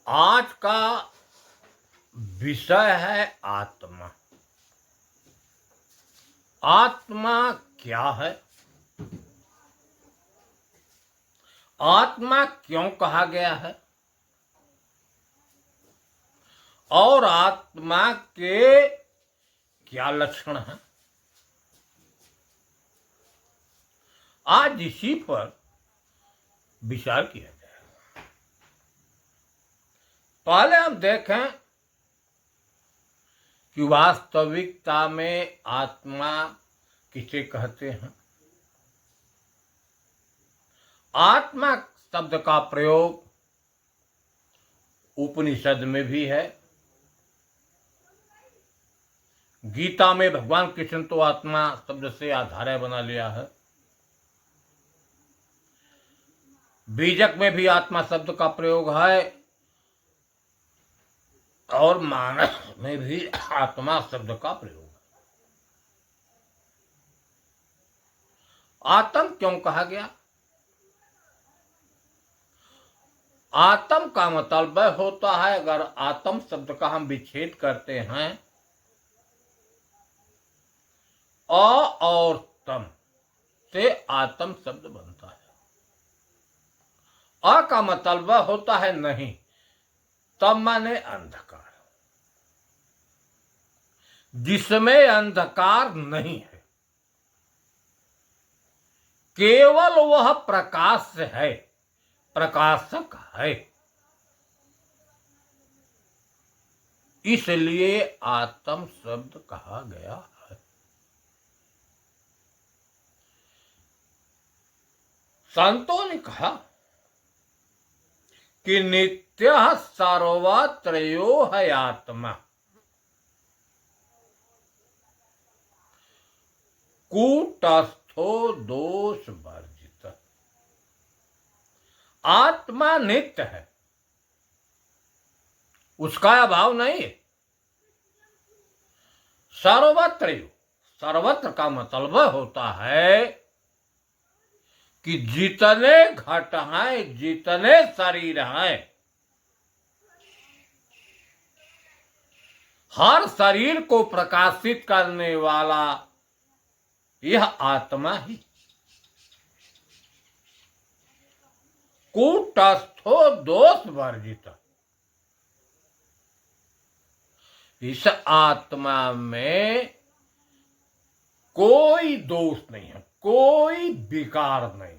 आज का विषय है आत्मा। आत्मा क्या है? आत्मा क्यों कहा गया है और आत्मा के क्या लक्षण हैं? आज इसी पर विचार किया जाए। पहले हम देखें कि वास्तविकता में आत्मा किसे कहते हैं। आत्मा शब्द का प्रयोग उपनिषद में भी है। गीता में भगवान कृष्ण तो आत्मा शब्द से आधार बना लिया है। बीजक में भी आत्मा शब्द का प्रयोग है और मानस में भी आत्मा शब्द का प्रयोग है। आत्म क्यों कहा गया? आत्म का मतलब होता है, अगर आत्म शब्द का हम विच्छेद करते हैं, अ और तम से आत्म शब्द बनता है। अ का मतलब होता है नहीं, तम माने अंधकार, जिसमें अंधकार नहीं है, केवल वह प्रकाश है, प्रकाशक है। इसलिए आत्म शब्द कहा गया है। संतों ने कहा कि नित्य सर्वत्रयो है आत्मा, कूटस्थो दोष वर्जित। आत्मा नित्य है, उसका अभाव नहीं है। सर्वत्रयो, सर्वत्र का मतलब होता है कि जितने घट हैं, जितने शरीर हैं, हर शरीर को प्रकाशित करने वाला यह आत्मा ही। कूटस्थो दोष वर्जित। इस आत्मा में कोई दोष नहीं है, कोई विकार नहीं,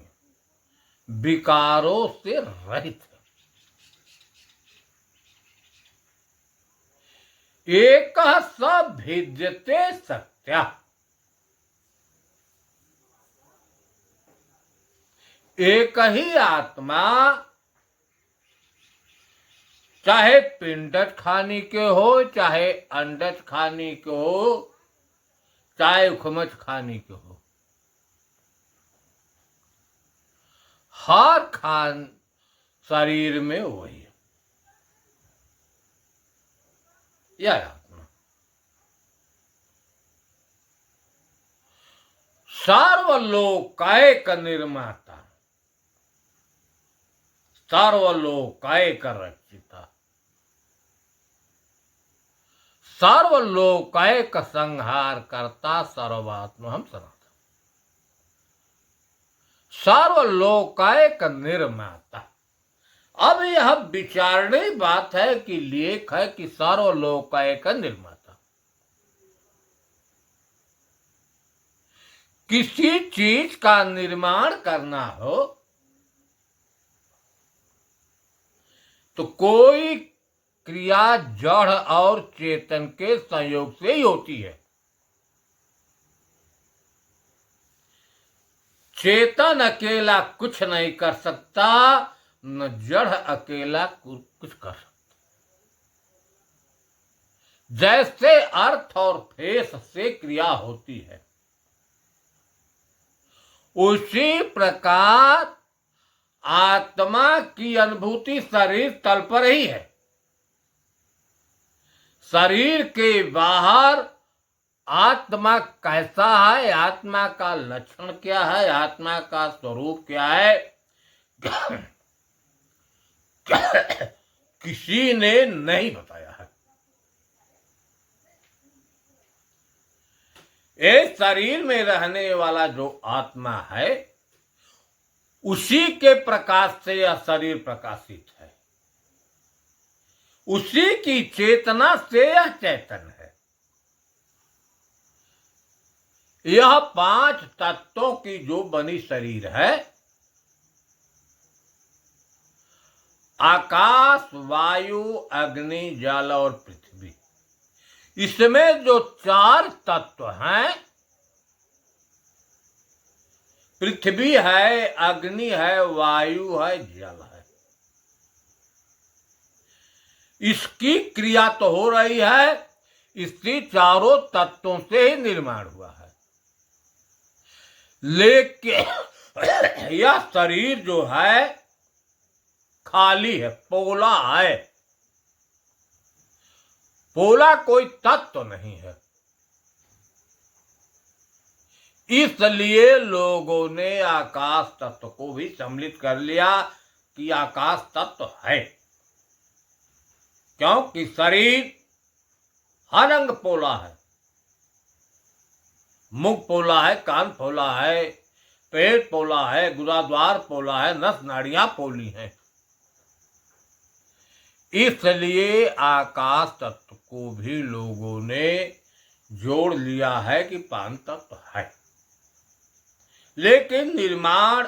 विकारों से रहित है। एक स भिद्यते सत्या। एक ही आत्मा, चाहे पिंडज खाने के हो, चाहे अंडज खाने के हो, चाहे उखमच खाने के हो, हर खान शरीर में वही है, यह आत्मा। सर्वलोकैक निर्माता, सर्वलोकैक रक्षिता, सर्वलोकैक संहार करता, सर्वात्मा हम सनातन। सर्वलोकैक निर्माता। अब यह विचारणी बात है कि लेख है कि सर्वलोकैक निर्माता। किसी चीज का निर्माण करना हो तो कोई क्रिया जड़ और चेतन के संयोग से ही होती है। चेतन अकेला कुछ नहीं कर सकता, न जड़ अकेला कुछ कर सकता। जैसे अर्थ और फेस से क्रिया होती है, उसी प्रकार आत्मा की अनुभूति शरीर तल पर ही है। शरीर के बाहर आत्मा कैसा है, आत्मा का लक्षण क्या है, आत्मा का स्वरूप क्या है, किसी ने नहीं बताया है। इस शरीर में रहने वाला जो आत्मा है, उसी के प्रकाश से यह शरीर प्रकाशित है, उसी की चेतना से यह चैतन्य है। यह 5 तत्वों की जो बनी शरीर है, आकाश, वायु, अग्नि, जल और पृथ्वी, इसमें जो 4 तत्व हैं, पृथ्वी है, अग्नि है, वायु है, जल है, इसकी क्रिया तो हो रही है, इसकी चारों तत्वों से ही निर्माण हुआ है। लेकिन यह शरीर जो है खाली है, पोला है। पोला कोई तत्व नहीं है। इसलिए लोगों ने आकाश तत्व को भी सम्मिलित कर लिया कि आकाश तत्व है, क्योंकि शरीर हर अंग पोला है। मुख पोला है, कान पोला है, पेट पोला है, गुदाद्वार पोला है, नस नाड़ियां पोली हैं। इसलिए आकाश तत्व को भी लोगों ने जोड़ लिया है कि 5 तत्व है। लेकिन निर्माण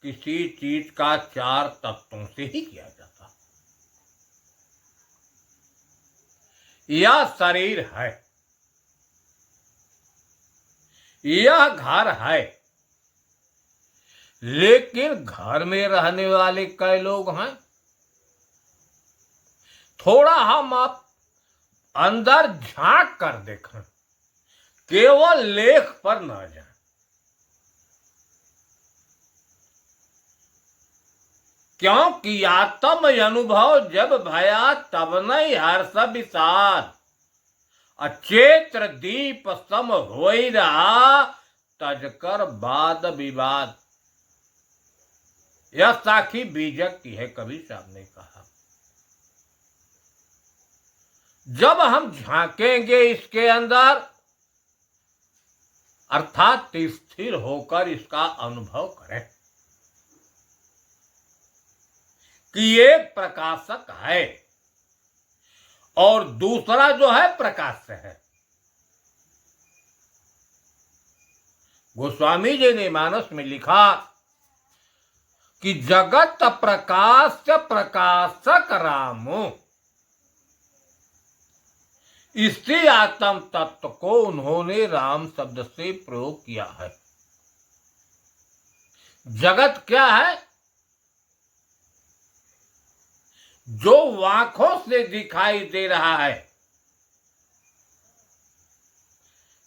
किसी चीज का 4 तत्वों से ही किया जाता। यह शरीर है, यह घर है, लेकिन घर में रहने वाले कई लोग हैं। थोड़ा हम आप अंदर झांक कर देखें, केवल लेख पर न जाएं। क्योंकि आत्म अनुभव जब भया तब नहीं हर्ष विषाद, अचेत्र दीप सम हो ही रहा, तजकर बाद विवाद। यह साखी बीजक की है, कबीर साहब ने कहा। जब हम झांकेंगे इसके अंदर, अर्थात स्थिर होकर इसका अनुभव करें कि एक प्रकाशक है और दूसरा जो है प्रकाश है। गोस्वामी जी ने मानस में लिखा कि जगत प्रकाश प्रकाशक रामो, इसी आत्म तत्व को उन्होंने राम शब्द से प्रयोग किया है। जगत क्या है? जो आंखों से दिखाई दे रहा है,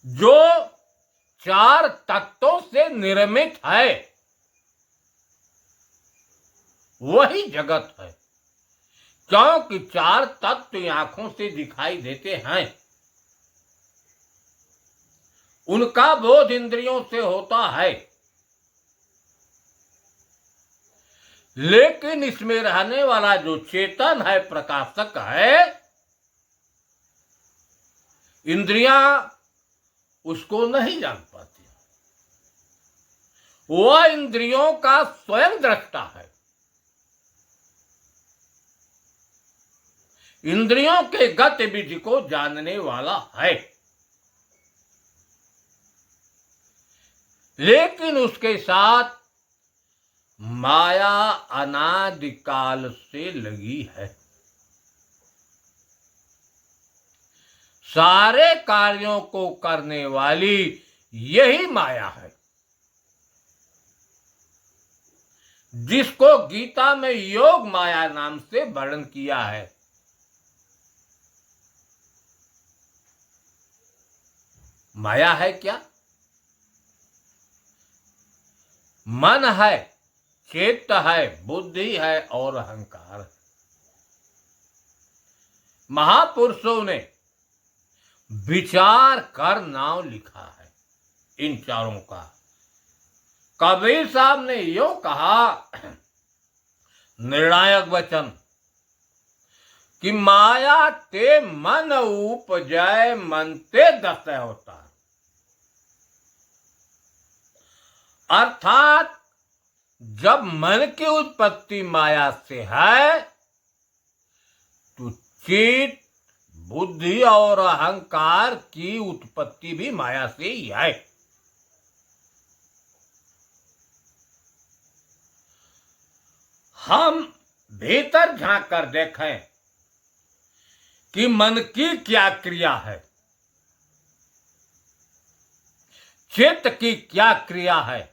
जो 4 तत्वों से निर्मित है, वही जगत है। क्योंकि 4 तत्व आंखों से दिखाई देते हैं, उनका बोध इंद्रियों से होता है, लेकिन इसमें रहने वाला जो चेतन है, प्रकाशक है, इंद्रियां उसको नहीं जान पाती। वह इंद्रियों का स्वयं दृष्टा है। इंद्रियों के गतिविधि को जानने वाला है, लेकिन उसके साथ माया अनादिकाल से लगी है। सारे कार्यों को करने वाली यही माया है, जिसको गीता में योग माया नाम से वर्णन किया है। माया है क्या? मन है, चेत है, बुद्धि है और अहंकार है। महापुरुषों ने विचार कर नाम लिखा है इन चारों का। कबीर साहब ने यो कहा, निर्णायक वचन, कि माया ते मन उपजय मन ते दस होता है। अर्थात जब मन की उत्पत्ति माया से है तो चित्त, बुद्धि और अहंकार की उत्पत्ति भी माया से ही है। हम भीतर झांक कर देखें कि मन की क्या क्रिया है, चित्त की क्या क्रिया है,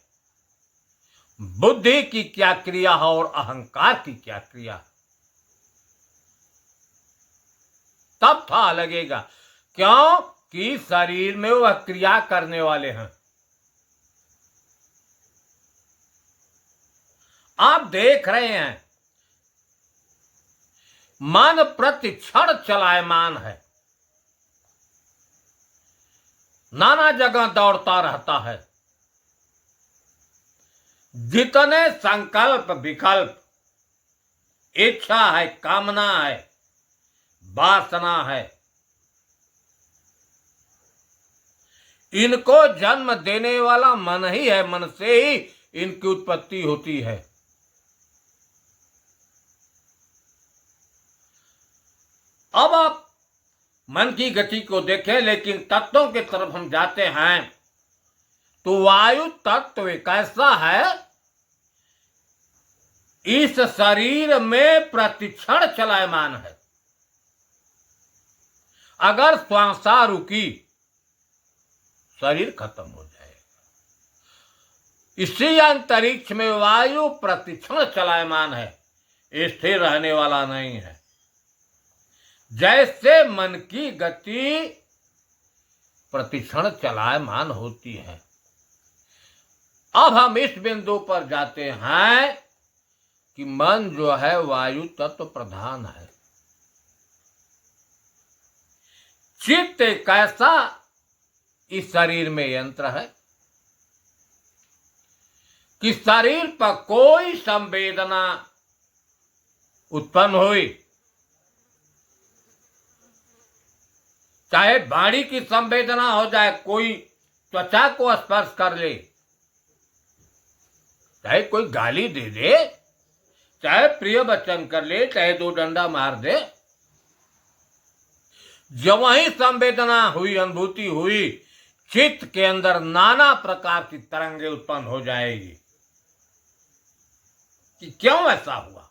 बुद्धि की क्या क्रिया है और अहंकार की क्या क्रिया है। तब था लगेगा, क्यों कि शरीर में वह क्रिया करने वाले हैं। आप देख रहे हैं मन प्रति क्षण चलायमान है, नाना जगह दौड़ता रहता है। जितने संकल्प विकल्प, इच्छा है, कामना है, वासना है, इनको जन्म देने वाला मन ही है। मन से ही इनकी उत्पत्ति होती है। अब आप मन की गति को देखें, लेकिन तत्वों की तरफ हम जाते हैं तो वायु तत्व कैसा है, इस शरीर में प्रतिक्षण चलायमान है। अगर श्वासा रुकी शरीर खत्म हो जाएगा। इसी अंतरिक्ष में वायु प्रतिक्षण चलायमान है, स्थिर रहने वाला नहीं है। जैसे मन की गति प्रतिक्षण चलायमान होती है। अब हम इस बिंदु पर जाते हैं कि मन जो है वायु तत्व प्रधान है। चित्त कैसा इस शरीर में यंत्र है कि शरीर पर कोई संवेदना उत्पन्न हुई, चाहे वाणी की संवेदना हो जाए, कोई त्वचा को स्पर्श कर ले, चाहे कोई गाली दे दे, चाहे प्रिय वचन कर ले, चाहे दो डंडा मार दे, जब वही संवेदना हुई, अनुभूति हुई, चित्त के अंदर नाना प्रकार की तरंगे उत्पन्न हो जाएगी। कि क्यों ऐसा हुआ,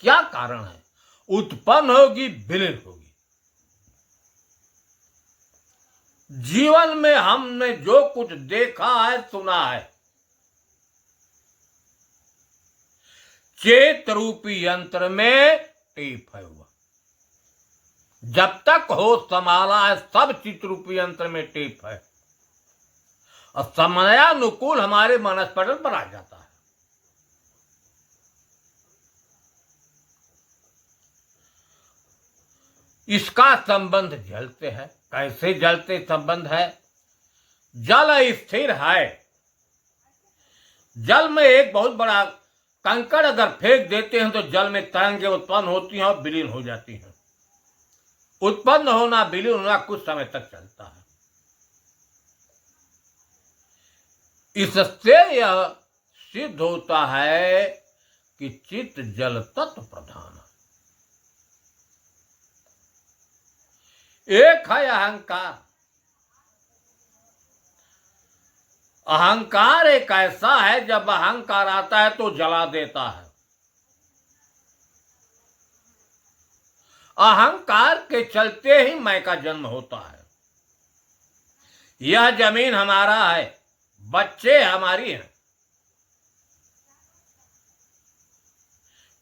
क्या कारण है? उत्पन्न होगी, विलीन होगी। जीवन में हमने जो कुछ देखा है, सुना है, चेत रूपी यंत्र में टेप है। हुआ जब तक होश संभाला है, सब चित्त रूपी यंत्र में टेप है और समयानुकूल हमारे मनस्पटल पर आ जाता है। इसका संबंध जल से है। कैसे जल से संबंध है? जल स्थिर है। जल में एक बहुत बड़ा कंकड़ अगर फेंक देते हैं तो जल में तरंगे उत्पन्न होती हैं और विलीन हो जाती हैं। उत्पन्न होना, विलीन होना कुछ समय तक चलता है। इससे यह सिद्ध होता है कि चित्त जल तत्व प्रधान है। एक है अहंकार। अहंकार एक ऐसा है, जब अहंकार आता है तो जला देता है। अहंकार के चलते ही मैं का जन्म होता है। यह जमीन हमारा है, बच्चे हमारी हैं,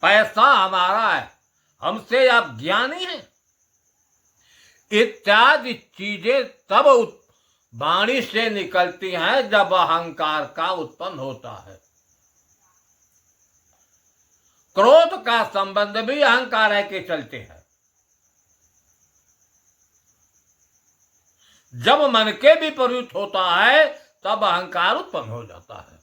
पैसा हमारा है, हमसे आप ज्ञानी हैं, इत्यादि चीजें तब वाणी से निकलती हैं जब अहंकार का उत्पन्न होता है। क्रोध का संबंध भी अहंकार है के चलते है। जब मन के विपरीत होता है तब अहंकार उत्पन्न हो जाता है।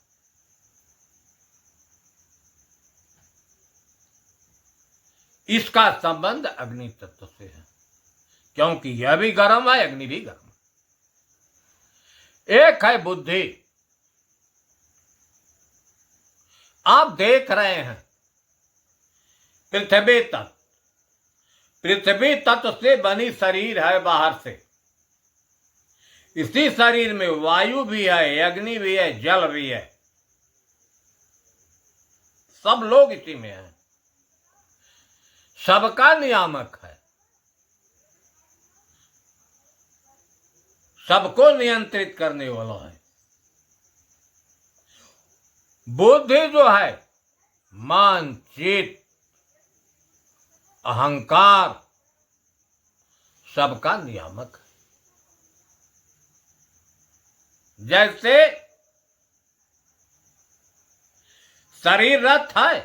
इसका संबंध अग्नि तत्व से है, क्योंकि यह भी गर्म है, अग्नि भी गर्म है। एक है बुद्धि। आप देख रहे हैं पृथ्वी तत्व, पृथ्वी तत्व से बनी शरीर है बाहर से। इसी शरीर में वायु भी है, अग्नि भी है, जल भी है, सब लोग इसी में हैं। सबका नियामक है, सबको नियंत्रित करने वाला है। बुद्धि जो है मन, चित्त, अहंकार, सबका नियामक है। जैसे शरीर रथ है,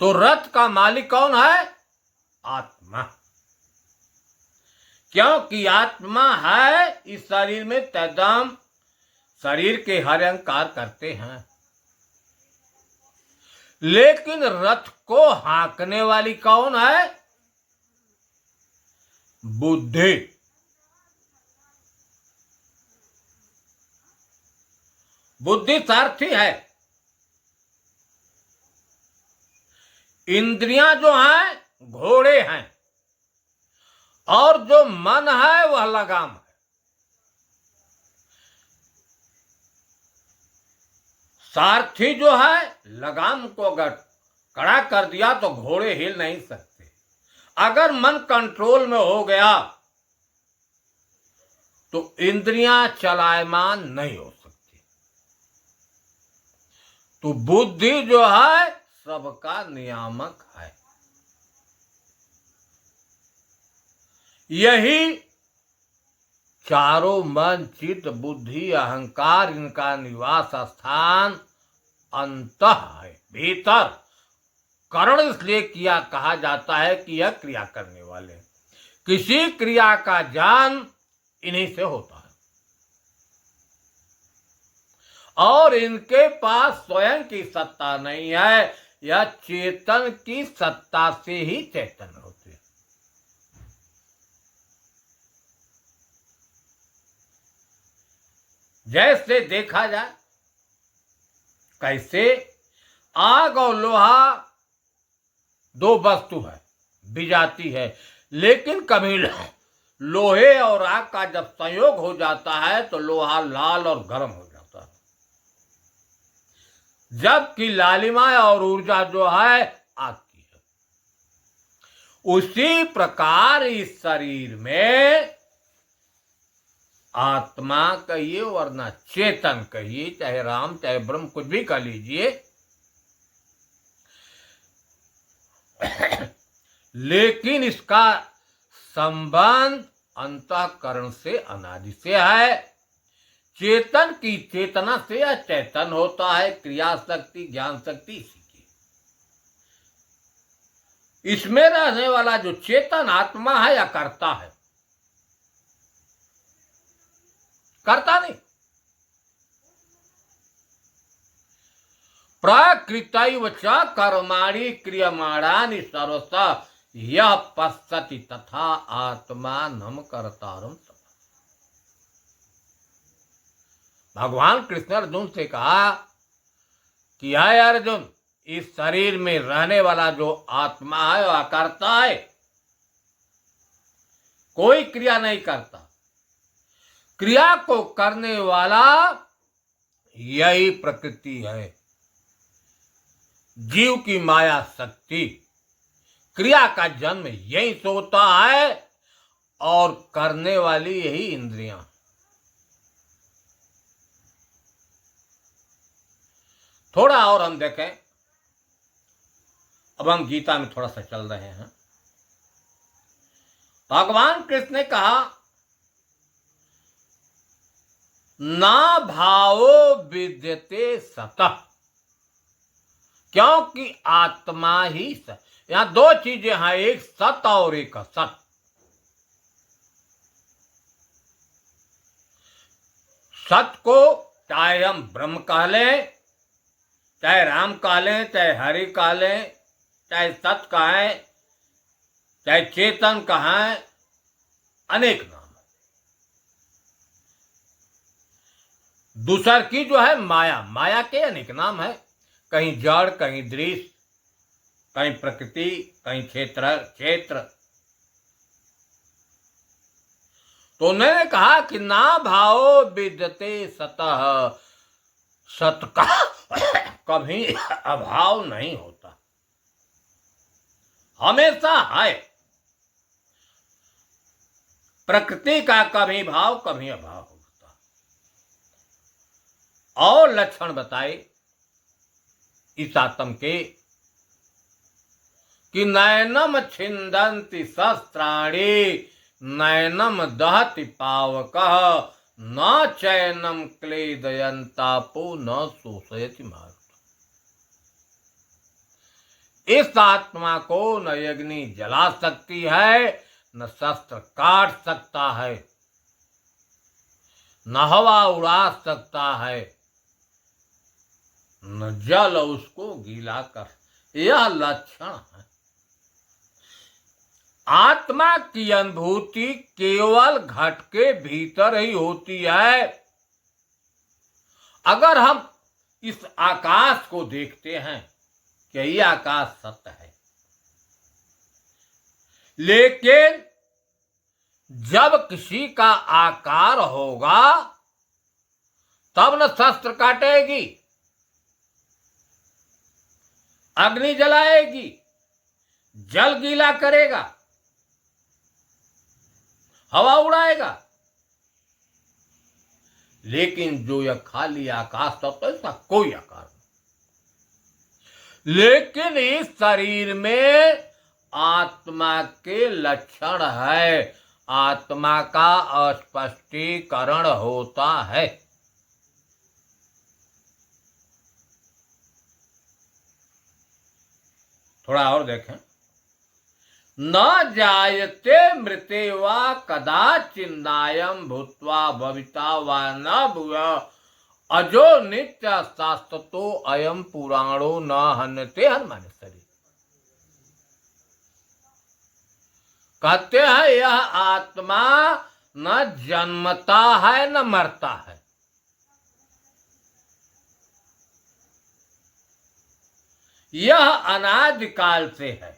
तो रथ का मालिक कौन है? आत्मा। क्योंकि आत्मा है इस शरीर में तदम शरीर के हर अंग कार्य करते हैं। लेकिन रथ को हाँकने वाली कौन है? बुद्धि। बुद्धि सारथी है। इंद्रियां जो हैं घोड़े हैं, और जो मन है वह लगाम है। सारथी जो है लगाम को अगर कड़ा कर दिया तो घोड़े हिल नहीं सकते। अगर मन कंट्रोल में हो गया तो इंद्रियां चलायमान नहीं हो सकती। तो बुद्धि जो है सबका नियामक है। यही चारों मन, चित्त, बुद्धि, अहंकार, इनका निवास स्थान अंतः है, भीतर। करण इसलिए किया कहा जाता है कि यह क्रिया करने वाले। किसी क्रिया का ज्ञान इन्हीं से होता है, और इनके पास स्वयं की सत्ता नहीं है। यह चेतन की सत्ता से ही चेतन होते हैं। जैसे देखा जाए, कैसे आग और लोहा दो वस्तु है, विजाती है, लेकिन कभी लोहे और आग का जब संयोग हो जाता है तो लोहा लाल और गर्म हो जाता है, जबकि लालिमा और ऊर्जा जो है आग की है। उसी प्रकार इस शरीर में आत्मा कहिए वरना चेतन कहिए, चाहे राम चाहे ब्रह्म कुछ भी कह लीजिए, लेकिन इसका संबंध अंतःकरण से अनादि से है। चेतन की चेतना से यह चेतन होता है, क्रिया शक्ति, ज्ञान शक्ति इसी की। इसमें रहने वाला जो चेतन आत्मा है या करता है, करता नहीं। प्रकृतैव च कर्माणि क्रियमाणानि सर्वशः यः पश्यति तथा आत्मानं कर्तारं। भगवान कृष्ण अर्जुन से कहा कि है अर्जुन, इस शरीर में रहने वाला जो आत्मा है वह करता है, कोई क्रिया नहीं करता। क्रिया को करने वाला यही प्रकृति है, जीव की माया शक्ति। क्रिया का जन्म यही से होता है और करने वाली यही इंद्रियां। थोड़ा और हम देखें, अब हम गीता में थोड़ा सा चल रहे हैं। भगवान कृष्ण ने कहा, ना भावो विद्यते सतः, क्योंकि आत्मा ही सत। यहां दो चीजें हैं, एक सत और एक असत। सत को चाहे हम ब्रह्म कह लें, चाहे राम कह लें, चाहे हरि कह लें, चाहे सत कहें, चाहे चेतन कहें, अनेक नाम है। दूसर की जो है माया, माया के अनेक नाम है, कहीं जड़, कहीं दृश्य, कहीं प्रकृति, कहीं क्षेत्र। तो उन्होंने कहा कि ना भाव विद्यते सतः, सत का कभी अभाव नहीं होता, हमेशा है। प्रकृति का कभी भाव कभी अभाव होता। और लक्षण बताए इस आत्म के कि नयनम छिंदन्ति शस्त्राणि, नयनम दहति पावकः, न चैनम क्लेदयन्तापो न शोषयति मारुतम्। इस आत्मा को न अग्नि जला सकती है, न शस्त्र काट सकता है, न हवा उड़ा सकता है, न जल उसको गीला कर। यह लक्षण है। आत्मा की अनुभूति केवल घट के भीतर ही होती है। अगर हम इस आकाश को देखते हैं कि यह आकाश सत्य है, लेकिन जब किसी का आकार होगा तब न शस्त्र काटेगी, अग्नि जलाएगी, जल गीला करेगा, हवा उड़ाएगा। लेकिन जो यह खाली आकाश तब तो इसका कोई आकार नहीं। लेकिन इस शरीर में आत्मा के लक्षण है, आत्मा का स्पष्टीकरण होता है। थोड़ा और देखें। न जायते मृते वा कदाचिन्नायं भूत्वा भविता वा न भूयः, अजो नित्य शाश्वतो अयम पुराणो न हन्यते हनुमान शरीर। कहते हैं यह आत्मा न जन्मता है न मरता है। यह अनादिकाल से है।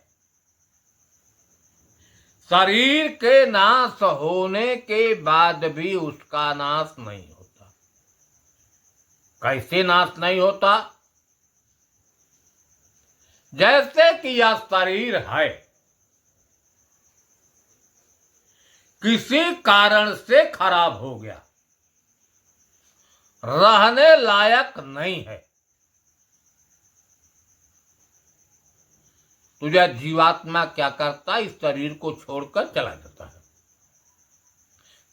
शरीर के नाश होने के बाद भी उसका नाश नहीं होता। कैसे नाश नहीं होता? जैसे कि यह शरीर है, किसी कारण से खराब हो गया, रहने लायक नहीं है, तो यह जीवात्मा क्या करता है? इस शरीर को छोड़कर चला जाता है।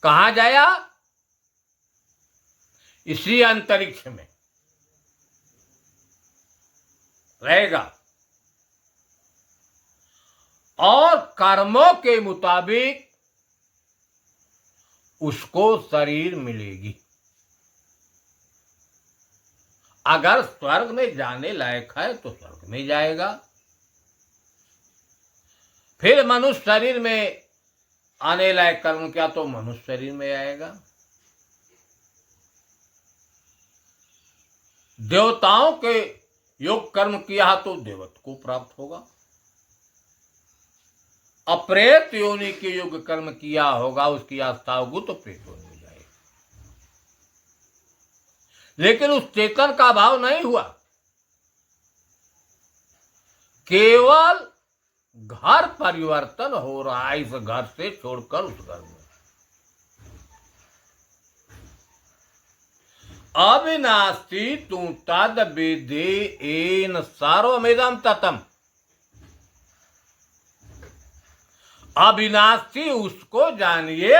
कहां जाया? इसी अंतरिक्ष में रहेगा और कर्मों के मुताबिक उसको शरीर मिलेगी। अगर स्वर्ग में जाने लायक है तो स्वर्ग में जाएगा, फिर मनुष्य शरीर में आने लायक कर्म किया तो मनुष्य शरीर में आएगा। देवताओं के योग कर्म किया तो देवत्व को प्राप्त होगा, अप्रेत योनि के योग कर्म किया होगा, उसकी आस्था होगी तो प्रेत योनि में जाएगा। लेकिन उस चेतन का भाव नहीं हुआ, केवल घर परिवर्तन हो रहा है, इस घर से छोड़कर उस घर में। अविनाशी तू तद विधि एन सर्वमिदं ततम। अविनाशी उसको जानिए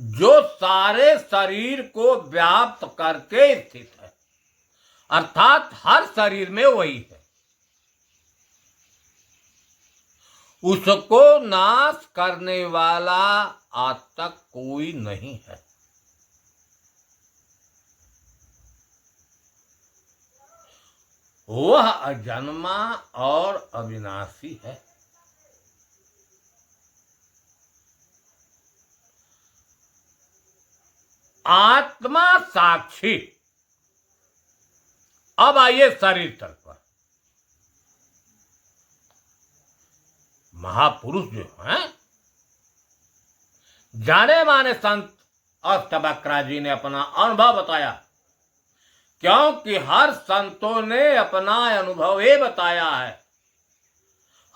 जो सारे शरीर को व्याप्त करके स्थित है, अर्थात हर शरीर में वही है। उसको नाश करने वाला आज तक कोई नहीं है। वह अजन्मा और अविनाशी है। आत्मा साक्षी। अब आइए शरीर तक पर। महापुरुष जो हैं, जाने माने संत अष्टवक्रा जी ने अपना अनुभव बताया, क्योंकि हर संतों ने अपना अनुभव ये बताया है।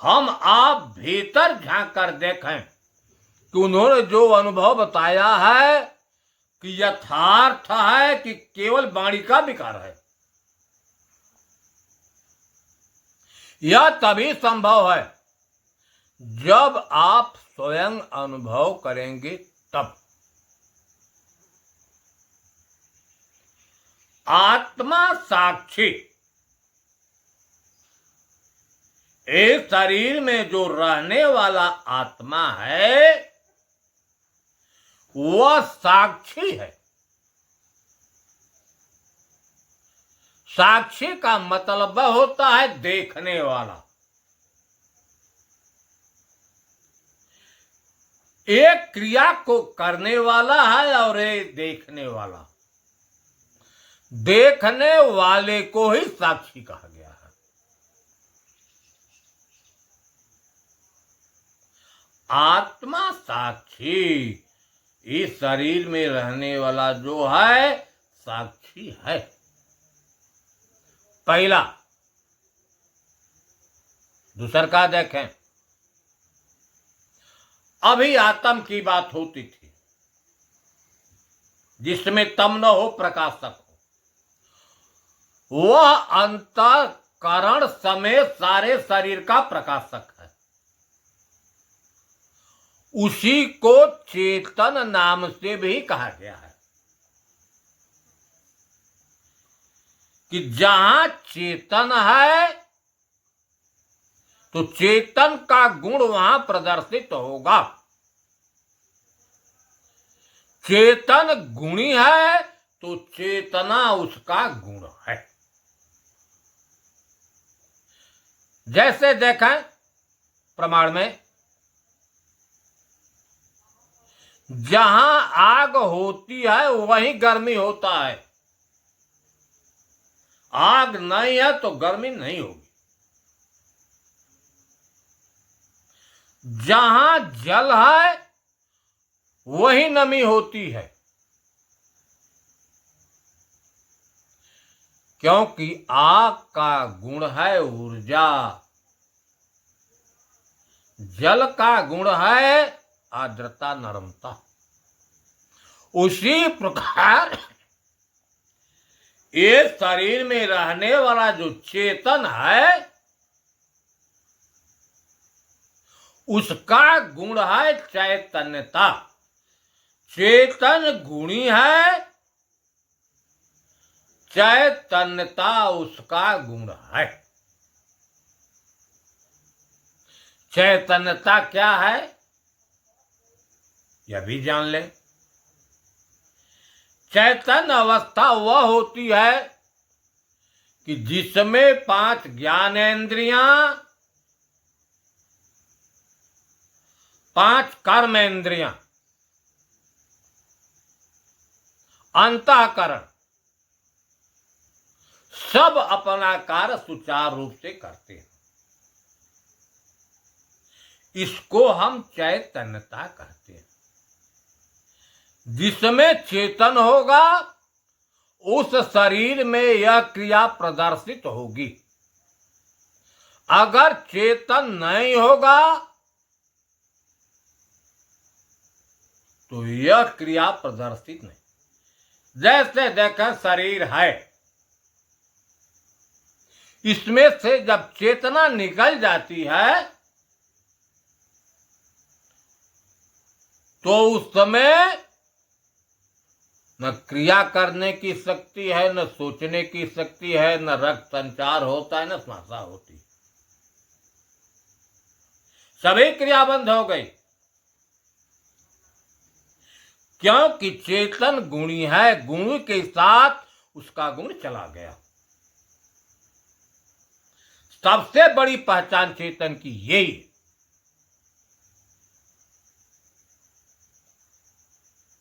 हम आप भीतर झांक कर देखें कि उन्होंने जो अनुभव बताया है कि यथार्थ है कि केवल वाणी का विकार है। यह तभी संभव है जब आप स्वयं अनुभव करेंगे तब। आत्मा साक्षी। इस शरीर में जो रहने वाला आत्मा है वह साक्षी है। साक्षी का मतलब होता है देखने वाला। एक क्रिया को करने वाला है और एक देखने वाला। देखने वाले को ही साक्षी कहा गया है। आत्मा साक्षी, इस शरीर में रहने वाला जो है साक्षी है। पहला। दूसर का देखें, अभी आत्म की बात होती थी जिसमें तम न हो प्रकाशक हो। वह अंतःकरण समेत सारे शरीर का प्रकाशक है। उसी को चेतन नाम से भी कहा गया है कि जहां चेतन है तो चेतन का गुण वहां प्रदर्शित होगा। चेतन गुणी है तो चेतना उसका गुण है। जैसे देखें प्रमाण में, जहां आग होती है वहीं गर्मी होता है। आग नहीं है तो गर्मी नहीं होगी। जहां जल है वही नमी होती है, क्योंकि आग का गुण है ऊर्जा, जल का गुण है आर्द्रता, नरमता। उसी प्रकार ये शरीर में रहने वाला जो चेतन है उसका गुण है चैतन्यता। चेतन गुणी है, चैतन्यता उसका गुण है। चैतन्यता क्या है यह भी जान ले। चैतन्य अवस्था वह होती है कि जिसमें 5 ज्ञानेंद्रियां, 5 कर्मेंद्रियां, अंतःकरण सब अपना कार्य सुचारू रूप से करते हैं। इसको हम चैतन्यता कहते हैं। जिसमें चेतन होगा उस शरीर में यह क्रिया प्रदर्शित होगी। अगर चेतन नहीं होगा तो यह क्रिया प्रदर्शित नहीं। जैसे देखें शरीर है, इसमें से जब चेतना निकल जाती है तो उस समय न क्रिया करने की शक्ति है, न सोचने की शक्ति है, न रक्त संचार होता है, न श्वासा होती। सभी क्रिया बंद हो गई, क्योंकि चेतन गुणी है। गुण के साथ उसका गुण चला गया। सबसे बड़ी पहचान चेतन की यही है।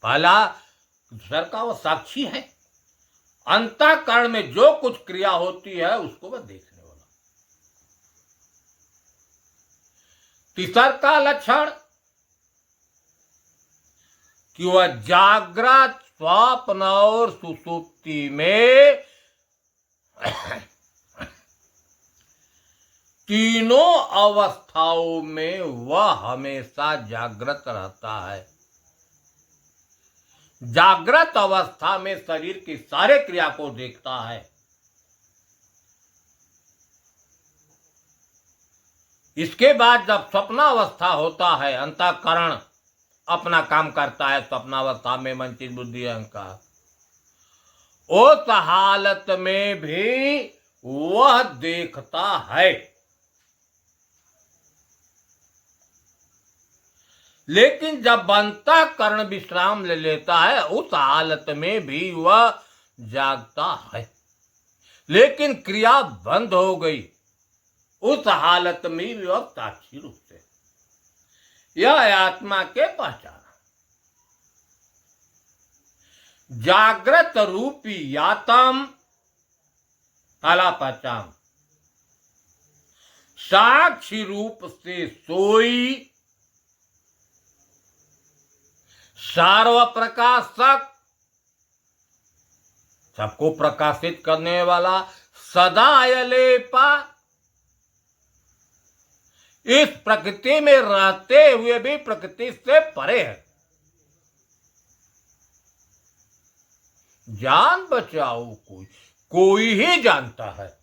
पहला ईश्वर का वो साक्षी है, अंतःकरण में जो कुछ क्रिया होती है उसको वह देखने वाला। तीसरा का लक्षण कि वह जागृत, स्वप्न और सुषुप्ति में तीनों अवस्थाओं में वह हमेशा जागृत रहता है। जागृत अवस्था में शरीर की सारे क्रिया को देखता है। इसके बाद जब स्वप्नावस्था होता है, अंतःकरण अपना काम करता है, स्वप्नावस्था में मन, चित्त, बुद्धि, अहंकार, उस हालत में भी वह देखता है। लेकिन जब अंतःकरण विश्राम ले लेता है, उस हालत में भी वह जागता है। लेकिन क्रिया बंद हो गई, उस हालत में भी वह साक्षी रूप से। यह आत्मा के पहचान। जागृत रूपी यातम, पहला पहचान, साक्षी रूप से सोई, सर्व प्रकाशक, सबको प्रकाशित करने वाला, सदा अयलेपा, इस प्रकृति में रहते हुए भी प्रकृति से परे है। जान बचाओ कोई ही जानता है।